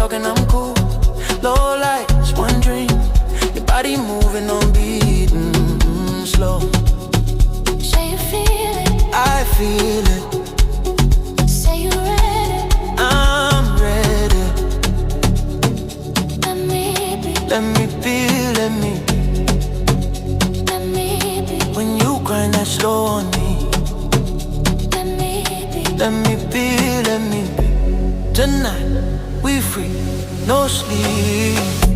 talking, I'm cool. Low lights, one dream. Your body moving on beat, slow. Say you feel it. I feel it. Say you ready. I'm ready. Let me be. Let me be, let me. Let me be. When you grind that slow on me. Let me be. Let me be, let me be. Tonight, we free, no sleep.